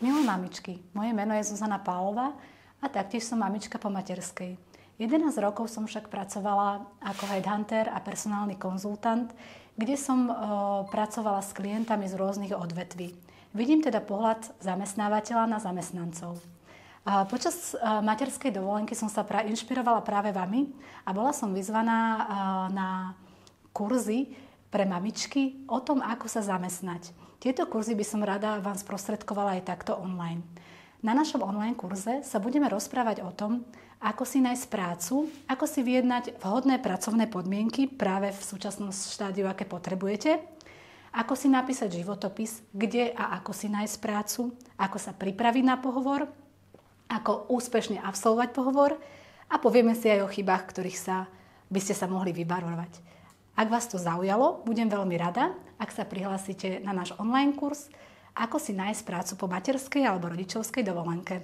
Milé mamičky, moje meno je Zuzana Pálová a taktiež som mamička po materskej. 11 rokov som však pracovala ako headhunter a personálny konzultant, kde som pracovala s klientami z rôznych odvetví. Vidím teda pohľad zamestnávateľa na zamestnancov. Počas materskej dovolenky som sa inšpirovala práve vami a bola som vyzvaná na kurzy pre mamičky o tom, ako sa zamestnať. Tieto kurzy by som rada vám sprostredkovala aj takto online. Na našom online kurze sa budeme rozprávať o tom, ako si nájsť prácu, ako si vyjednať vhodné pracovné podmienky práve v súčasnom štádiu, aké potrebujete, ako si napísať životopis, kde a ako si nájsť prácu, ako sa pripraviť na pohovor, ako úspešne absolvovať pohovor a povieme si aj o chybách, ktorých by ste sa mohli vyvarovať. Ak vás to zaujalo, budem veľmi rada, ak sa prihlásite na náš online kurz, ako si nájsť prácu po materskej alebo rodičovskej dovolenke.